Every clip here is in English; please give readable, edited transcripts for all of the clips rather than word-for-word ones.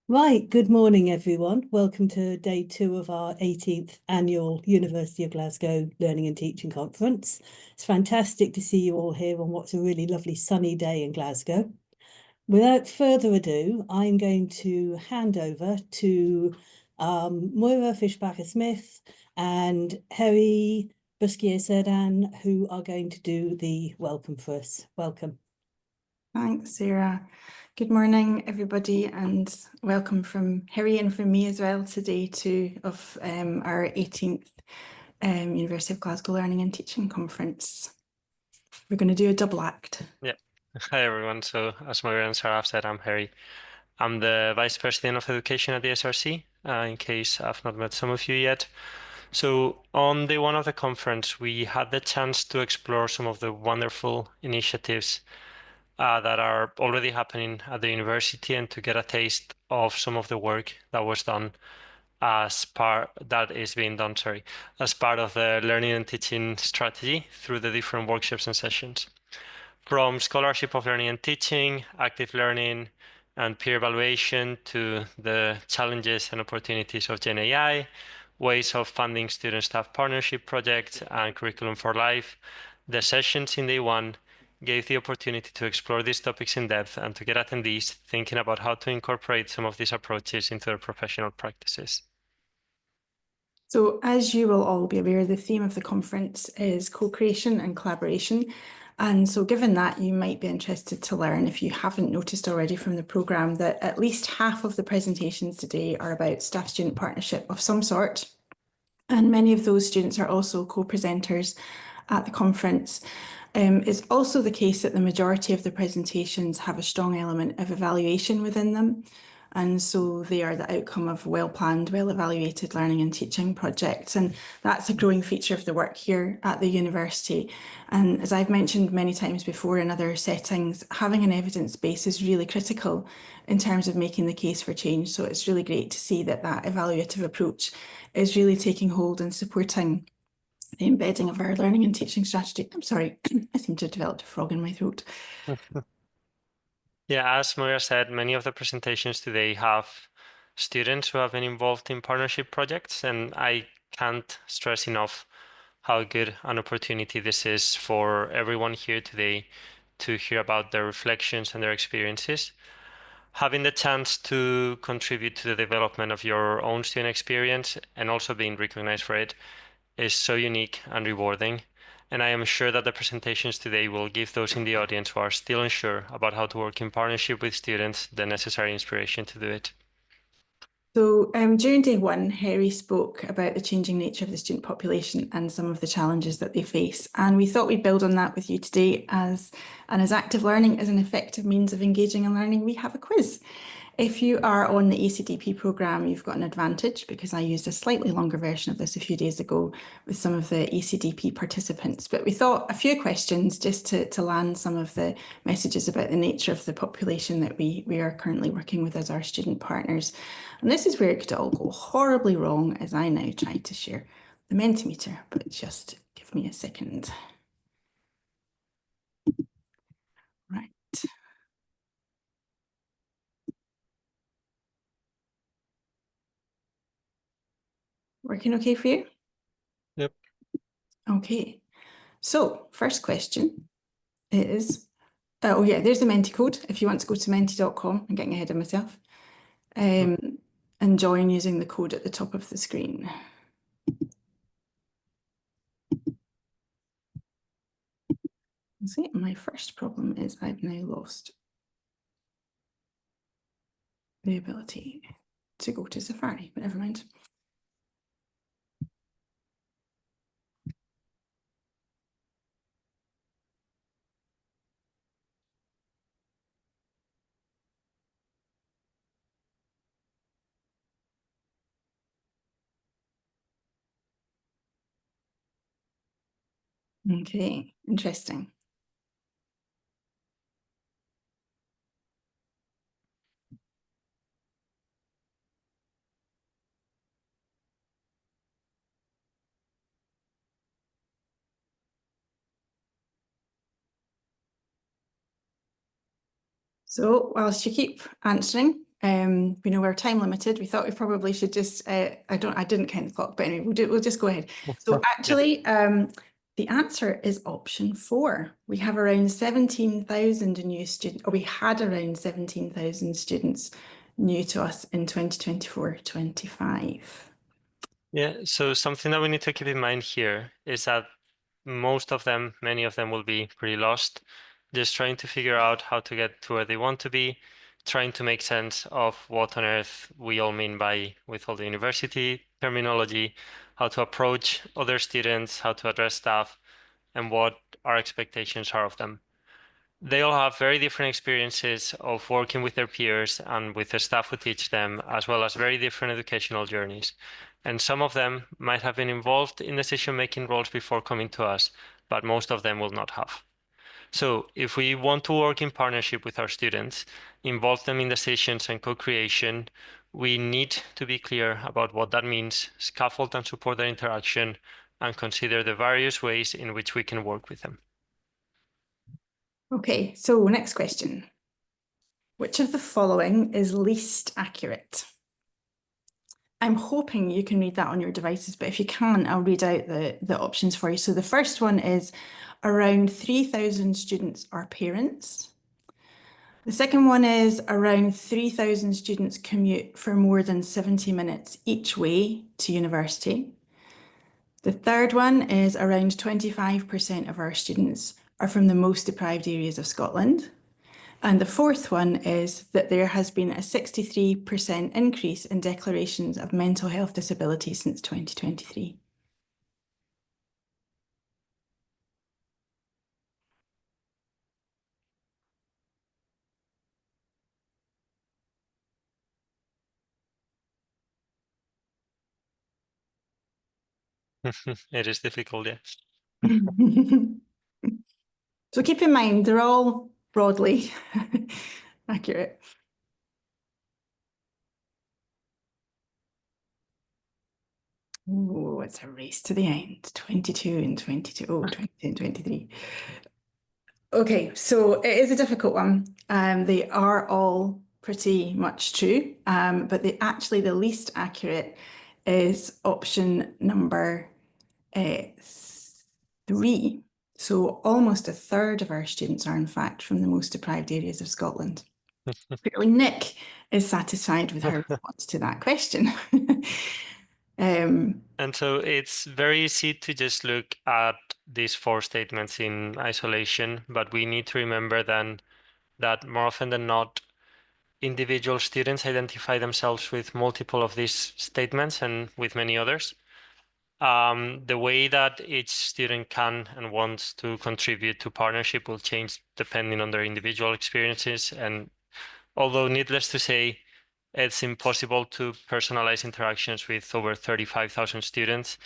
Right, good morning, everyone. Welcome to day 2 of our 18th annual University of Glasgow Learning and Teaching Conference. It's fantastic to see you all here on what's a really lovely sunny day in Glasgow. Without further ado, I'm going to hand over to Moira Fischbacher-Smith and Heri, Busquier, Cerdán, who are going to do the welcome for us. Welcome. Thanks, Sarah. Good morning, everybody, and welcome from Heri and from me as well today of our 18th University of Glasgow Learning and Teaching Conference. We're going to do a double act. Yeah. Hi, everyone. So as Moira and Sarah have said, I'm Heri. I'm the Vice President of Education at the SRC, in case I've not met some of you yet. So on day 1 of the conference, we had the chance to explore some of the wonderful initiatives that are already happening at the university and to get a taste of some of the work that was done as part of the learning and teaching strategy through the different workshops and sessions. From scholarship of learning and teaching, active learning, and peer evaluation to the challenges and opportunities of Gen AI, ways of funding student-staff partnership projects, and curriculum for life, the sessions in day 1 gave the opportunity to explore these topics in depth and to get attendees thinking about how to incorporate some of these approaches into their professional practices. So as you will all be aware, the theme of the conference is co-creation and collaboration. And so given that, you might be interested to learn, if you haven't noticed already from the programme, that at least half of the presentations today are about staff-student partnership of some sort. And many of those students are also co-presenters at the conference. It's also the case that the majority of the presentations have a strong element of evaluation within them. And so they are the outcome of well-planned, well-evaluated learning and teaching projects. And that's a growing feature of the work here at the university. And as I've mentioned many times before in other settings, having an evidence base is really critical in terms of making the case for change. So it's really great to see that that evaluative approach is really taking hold and supporting the embedding of our learning and teaching strategy. I'm sorry, I seem to have developed a frog in my throat. Yeah, as Moira said, many of the presentations today have students who have been involved in partnership projects, and I can't stress enough how good an opportunity this is for everyone here today to hear about their reflections and their experiences. Having the chance to contribute to the development of your own student experience and also being recognized for it is so unique and rewarding. And I am sure that the presentations today will give those in the audience who are still unsure about how to work in partnership with students the necessary inspiration to do it. So during day 1, Heri spoke about the changing nature of the student population and some of the challenges that they face. And we thought we'd build on that with you today as active learning is an effective means of engaging and learning, we have a quiz. If you are on the ACDP programme, you've got an advantage because I used a slightly longer version of this a few days ago with some of the ACDP participants. But we thought a few questions just to land some of the messages about the nature of the population that we are currently working with as our student partners. And this is where it could all go horribly wrong as I now try to share the Mentimeter, but just give me a second. Right. Working okay for you? Yep. Okay. So first question is, oh yeah, there's the Menti code. If you want to go to menti.com, I'm getting ahead of myself, and join using the code at the top of the screen. See, my first problem is I've now lost the ability to go to Safari, but never mind. Okay, interesting. So whilst you keep answering, We know we're time limited. We thought we probably should just, I didn't count the clock, but anyway, we'll just go ahead. So actually, the answer is option 4. We have around 17,000 new students, or we had around 17,000 students new to us in 2024-25. Yeah, so something that we need to keep in mind here is that many of them will be pretty lost, just trying to figure out how to get to where they want to be, trying to make sense of what on earth we all mean with all the university terminology, how to approach other students, how to address staff, and what our expectations are of them. They all have very different experiences of working with their peers and with the staff who teach them, as well as very different educational journeys. And some of them might have been involved in decision-making roles before coming to us, but most of them will not have. So if we want to work in partnership with our students, involve them in decisions and co-creation, we need to be clear about what that means, scaffold and support their interaction, and consider the various ways in which we can work with them. Okay, so next question. Which of the following is least accurate? I'm hoping you can read that on your devices, but if you can't, I'll read out the options for you. So the first one is around 3,000 students are parents. The second one is around 3,000 students commute for more than 70 minutes each way to university. The third one is around 25% of our students are from the most deprived areas of Scotland. And the fourth one is that there has been a 63% increase in declarations of mental health disability since 2023. It is difficult, yeah. So keep in mind, they're all broadly accurate. Oh, it's a race to the end. 22 and 22. Oh, 22 and 23. Okay, so it is a difficult one. They are all pretty much true, but actually the least accurate is option number 3. So almost a third of our students are in fact from the most deprived areas of Scotland. Clearly Nick is satisfied with her response to that question. And so it's very easy to just look at these 4 statements in isolation, but we need to remember then that more often than not, individual students identify themselves with multiple of these statements and with many others. The way that each student can and wants to contribute to partnership will change depending on their individual experiences. And although needless to say, it's impossible to personalize interactions with over 35,000 students,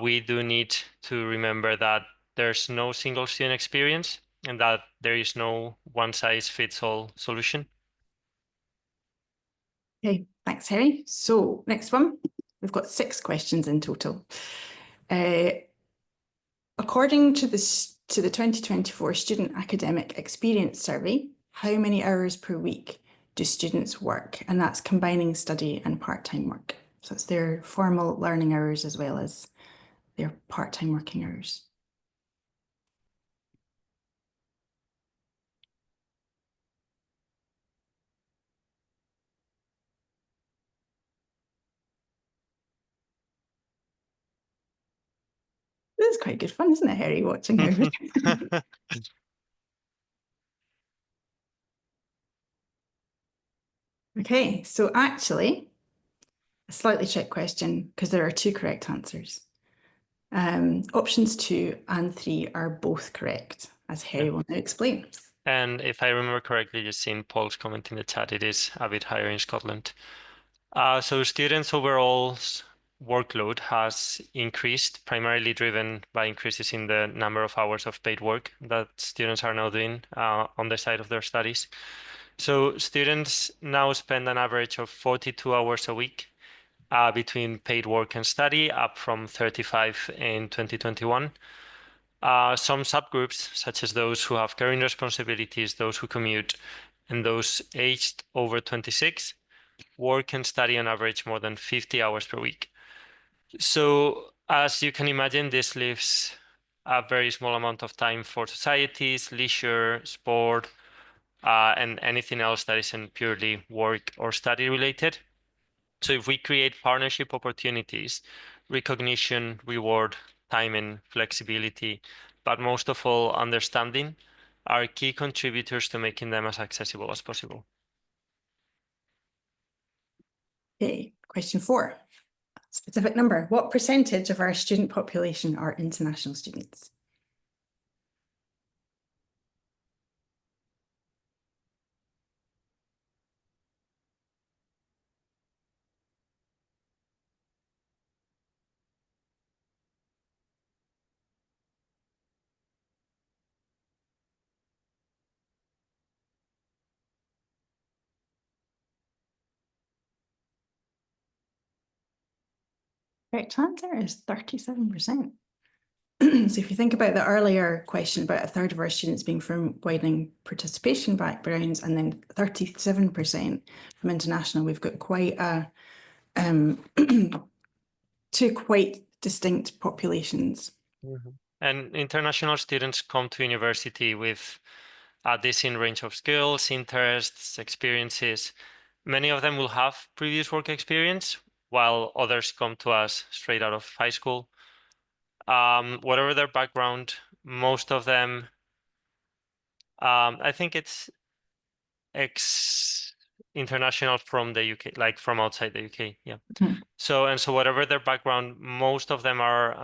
we do need to remember that there's no single student experience and that there is no one-size-fits-all solution. Okay, thanks, Heri. So next one, we've got 6 questions in total. According to the 2024 Student Academic Experience Survey, how many hours per week do students work? And that's combining study and part-time work. So it's their formal learning hours as well as their part-time working hours. This is quite good fun, isn't it, Heri, watching everything? Okay, so actually, a slightly trick question because there are 2 correct answers. Options 2 and 3 are both correct, as Heri will now explain. And if I remember correctly, just seeing Paul's comment in the chat, it is a bit higher in Scotland. So students' overall workload has increased, primarily driven by increases in the number of hours of paid work that students are now doing on the side of their studies. So students now spend an average of 42 hours a week between paid work and study, up from 35 in 2021. Some subgroups, such as those who have caring responsibilities, those who commute, and those aged over 26 work and study on average more than 50 hours per week. So as you can imagine, this leaves a very small amount of time for societies, leisure, sport, and anything else that isn't purely work or study related. So if we create partnership opportunities, recognition, reward, timing, flexibility, but most of all, understanding, are key contributors to making them as accessible as possible. Okay, question 4. Specific number. What percentage of our student population are international students? Correct answer is 37%. So if you think about the earlier question about a third of our students being from widening participation backgrounds and then 37% from international, we've got quite a two quite distinct populations. Mm-hmm. And international students come to university with a decent range of skills, interests, experiences. Many of them will have previous work experience, while others come to us straight out of high school. Whatever their background, most of them, I think it's international from the UK, like from outside the UK. Yeah. Mhm. So whatever their background, most of them are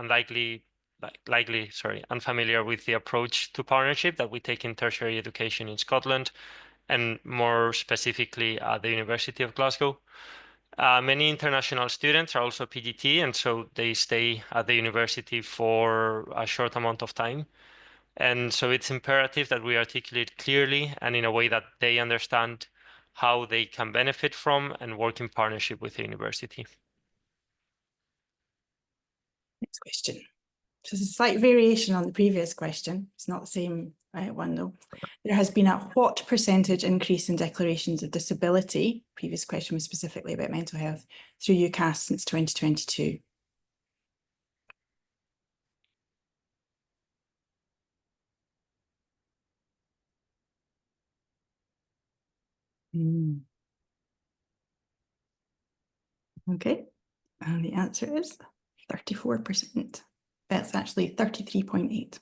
unfamiliar with the approach to partnership that we take in tertiary education in Scotland, and more specifically at the University of Glasgow. Many international students are also PGT, and so they stay at the university for a short amount of time. And so it's imperative that we articulate clearly and in a way that they understand how they can benefit from and work in partnership with the university. Next question. So it's a slight variation on the previous question. It's not the same one though. There has been a what percentage increase in declarations of disability, previous question was specifically about mental health, through UCAS since 2022? Okay, and the answer is 34%. That's actually 33.8.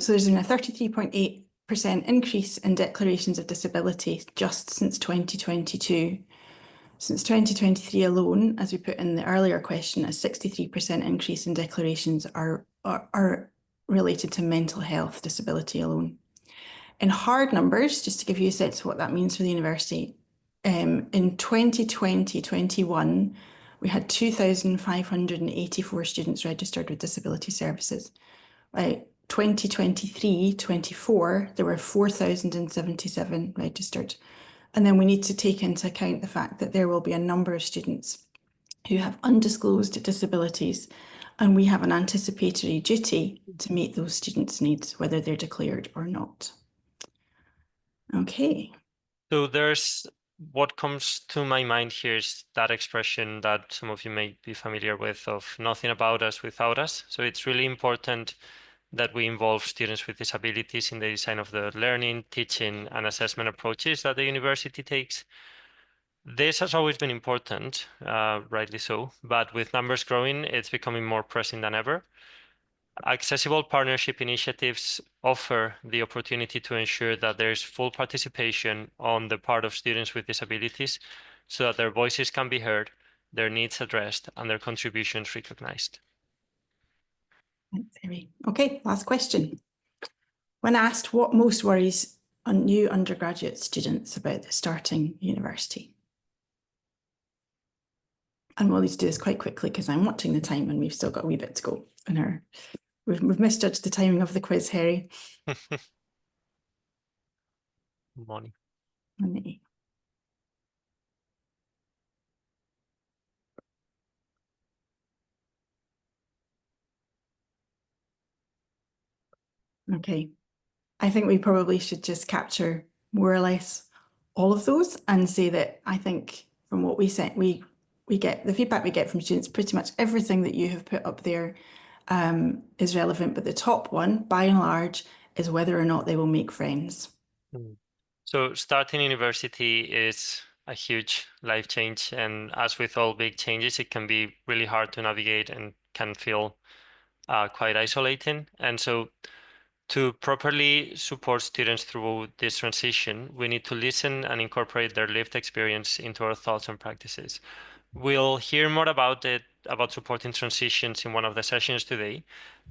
So there's been a 33.8% increase in declarations of disability just since 2022. Since 2023 alone, as we put in the earlier question, a 63% increase in declarations are related to mental health disability alone. In hard numbers, just to give you a sense of what that means for the university, in 2020-21, we had 2,584 students registered with disability services. By 2023-24, there were 4,077 registered. And then we need to take into account the fact that there will be a number of students who have undisclosed disabilities, and we have an anticipatory duty to meet those students' needs, whether they're declared or not. Okay. So there's what comes to my mind here is that expression that some of you may be familiar with of nothing about us without us. So it's really important that we involve students with disabilities in the design of the learning, teaching, and assessment approaches that the university takes. This has always been important, rightly so, but with numbers growing, it's becoming more pressing than ever. Accessible partnership initiatives offer the opportunity to ensure that there's full participation on the part of students with disabilities so that their voices can be heard, their needs addressed, and their contributions recognized. Thanks, Heri. Okay, last question. When asked what most worries on new undergraduate students about starting university? And we'll need to do this quite quickly because I'm watching the time and we've still got a wee bit to go in our. We've misjudged the timing of the quiz, Heri. Money. Money. Okay. I think we probably should just capture more or less all of those and say that I think from what we said, we get the feedback we get from students, pretty much everything that you have put up there is relevant, but the top one, by and large, is whether or not they will make friends. So starting university is a huge life change, and as with all big changes, it can be really hard to navigate and can feel quite isolating. And so to properly support students through this transition, we need to listen and incorporate their lived experience into our thoughts and practices. We'll hear more about supporting transitions in one of the sessions today.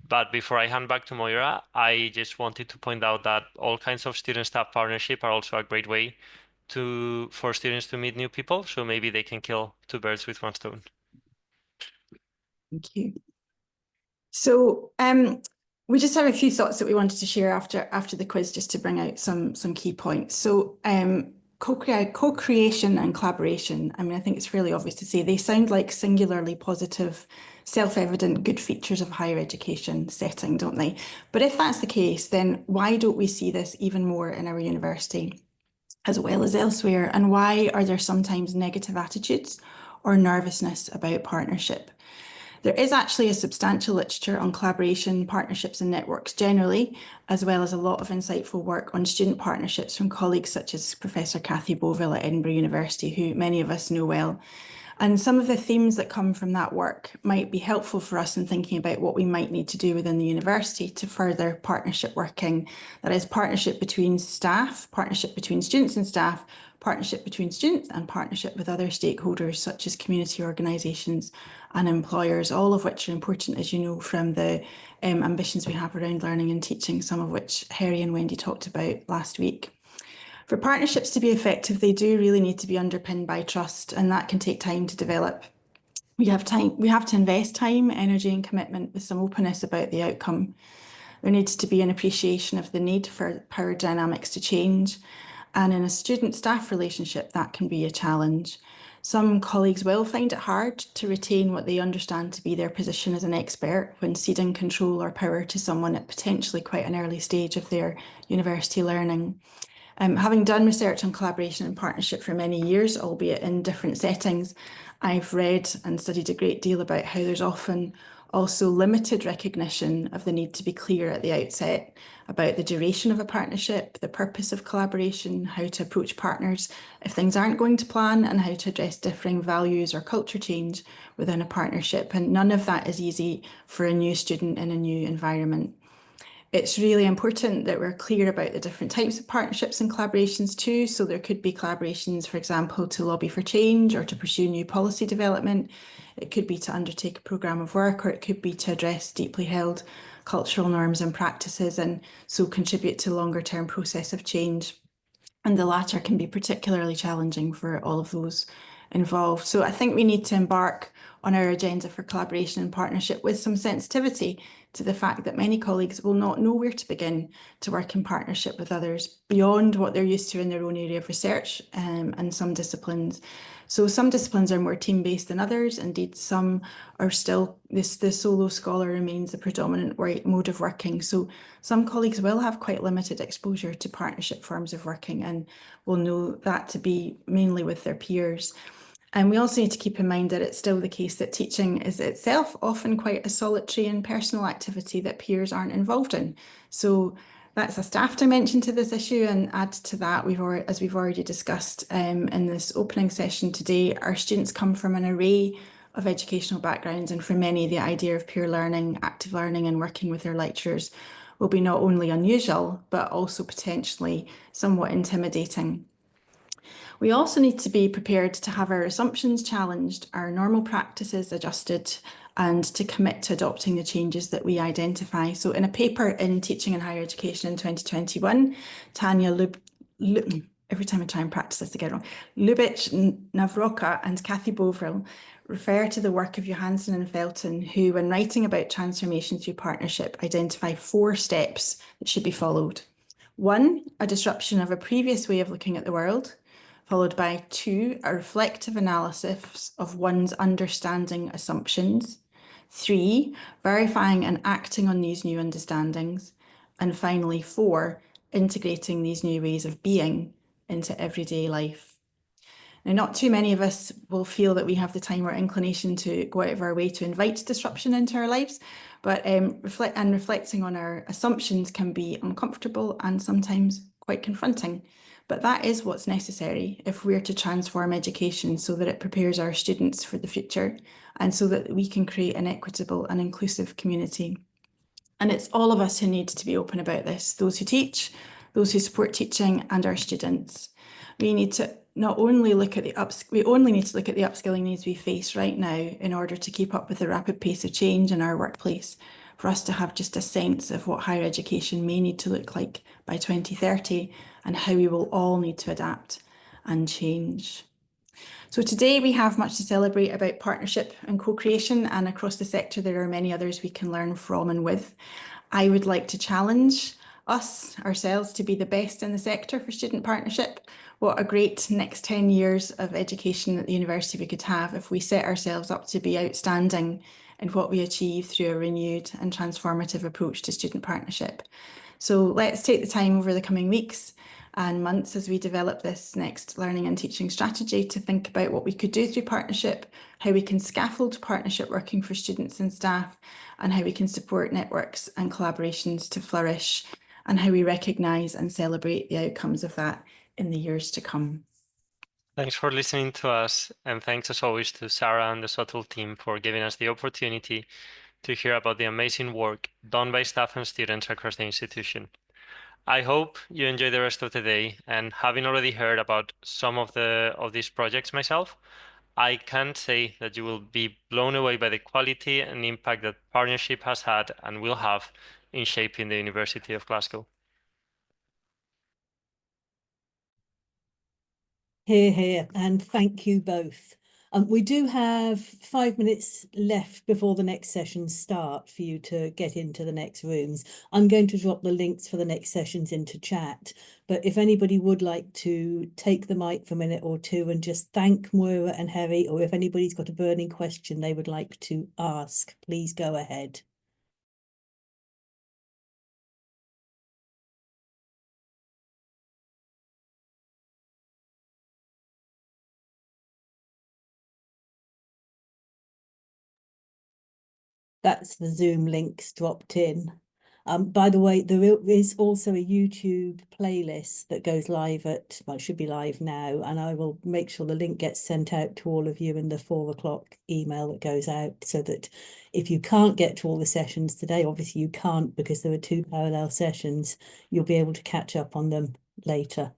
But before I hand back to Moira, I just wanted to point out that all kinds of student-staff partnership are also a great way for students to meet new people. So maybe they can kill two birds with one stone. Thank you. So we just have a few thoughts that we wanted to share after the quiz, just to bring out some key points. So co-creation and collaboration, I mean, I think it's fairly obvious to say they sound like singularly positive, self-evident good features of higher education setting, don't they? But if that's the case, then why don't we see this even more in our university as well as elsewhere? And why are there sometimes negative attitudes or nervousness about partnership? There is actually a substantial literature on collaboration, partnerships and networks generally, as well as a lot of insightful work on student partnerships from colleagues such as Professor Cathy Boville at Edinburgh University, who many of us know well. And some of the themes that come from that work might be helpful for us in thinking about what we might need to do within the university to further partnership working. That is, partnership between staff, partnership between students and staff, partnership between students and partnership with other stakeholders such as community organisations and employers, all of which are important, as you know, from the ambitions we have around learning and teaching, some of which Heri and Wendy talked about last week. For partnerships to be effective, they do really need to be underpinned by trust, and that can take time to develop. We have to invest time, energy and commitment with some openness about the outcome. There needs to be an appreciation of the need for power dynamics to change. And in a student-staff relationship, that can be a challenge. Some colleagues will find it hard to retain what they understand to be their position as an expert when ceding control or power to someone at potentially quite an early stage of their university learning. Having done research on collaboration and partnership for many years, albeit in different settings, I've read and studied a great deal about how there's often also limited recognition of the need to be clear at the outset about the duration of a partnership, the purpose of collaboration, how to approach partners if things aren't going to plan, and how to address differing values or culture change within a partnership. And none of that is easy for a new student in a new environment. It's really important that we're clear about the different types of partnerships and collaborations too. So there could be collaborations, for example, to lobby for change or to pursue new policy development. It could be to undertake a programme of work, or it could be to address deeply held cultural norms and practices, and so contribute to the longer term process of change. And the latter can be particularly challenging for all of those involved. So I think we need to embark on our agenda for collaboration and partnership with some sensitivity to the fact that many colleagues will not know where to begin to work in partnership with others beyond what they're used to in their own area of research and some disciplines. So some disciplines are more team-based than others. Indeed, some are still, the solo scholar remains the predominant mode of working. So some colleagues will have quite limited exposure to partnership forms of working and will know that to be mainly with their peers. And we also need to keep in mind that it's still the case that teaching is itself often quite a solitary and personal activity that peers aren't involved in. So that's a staff dimension to this issue, and add to that, as we've already discussed in this opening session today, our students come from an array of educational backgrounds, and for many, the idea of peer learning, active learning and working with their lecturers will be not only unusual, but also potentially somewhat intimidating. We also need to be prepared to have our assumptions challenged, our normal practices adjusted, and to commit to adopting the changes that we identify. So in a paper in Teaching in Higher Education in 2021, Tanya every time I try and practice this to get it wrong, Lubitsch, Navroka and Cathy Boville refer to the work of Johansson and Felton, who, when writing about transformation through partnership, identify 4 steps that should be followed. 1, a disruption of a previous way of looking at the world, followed by 2, a reflective analysis of one's understanding assumptions, 3, verifying and acting on these new understandings, and finally 4, integrating these new ways of being into everyday life. Now, not too many of us will feel that we have the time or inclination to go out of our way to invite disruption into our lives, but reflecting on our assumptions can be uncomfortable and sometimes quite confronting. But that is what's necessary if we're to transform education so that it prepares our students for the future and so that we can create an equitable and inclusive community. And it's all of us who need to be open about this, those who teach, those who support teaching, and our students. We need to not only look at we only need to look at the upskilling needs we face right now in order to keep up with the rapid pace of change in our workplace, for us to have just a sense of what higher education may need to look like by 2030 and how we will all need to adapt and change. So today we have much to celebrate about partnership and co-creation, and across the sector there are many others we can learn from and with. I would like to challenge ourselves to be the best in the sector for student partnership. What a great next 10 years of education at the university we could have if we set ourselves up to be outstanding in what we achieve through a renewed and transformative approach to student partnership. So let's take the time over the coming weeks and months as we develop this next learning and teaching strategy to think about what we could do through partnership, how we can scaffold partnership working for students and staff, and how we can support networks and collaborations to flourish, and how we recognise and celebrate the outcomes of that in the years to come. Thanks for listening to us, and thanks as always to Sarah and the Subtle team for giving us the opportunity to hear about the amazing work done by staff and students across the institution. I hope you enjoy the rest of the day, and having already heard about some of these projects myself, I can say that you will be blown away by the quality and impact that partnership has had and will have in shaping the University of Glasgow. Hear, hear, and thank you both. We do have 5 minutes left before the next sessions start for you to get into the next rooms. I'm going to drop the links for the next sessions into chat, but if anybody would like to take the mic for a minute or two and just thank Moira and Heri, or if anybody's got a burning question they would like to ask, please go ahead. That's the Zoom links dropped in. By the way, there is also a YouTube playlist that goes live at, well, it should be live now, and I will make sure the link gets sent out to all of you in the 4 o'clock email that goes out, so that if you can't get to all the sessions today, obviously you can't because there are 2 parallel sessions, you'll be able to catch up on them later.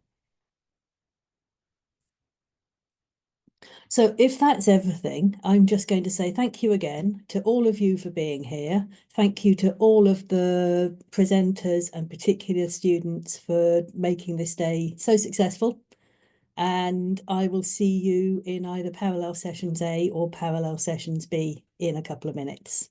So if that's everything, I'm just going to say thank you again to all of you for being here. Thank you to all of the presenters and particular students for making this day so successful. And I will see you in either parallel sessions A or parallel sessions B in a couple of minutes.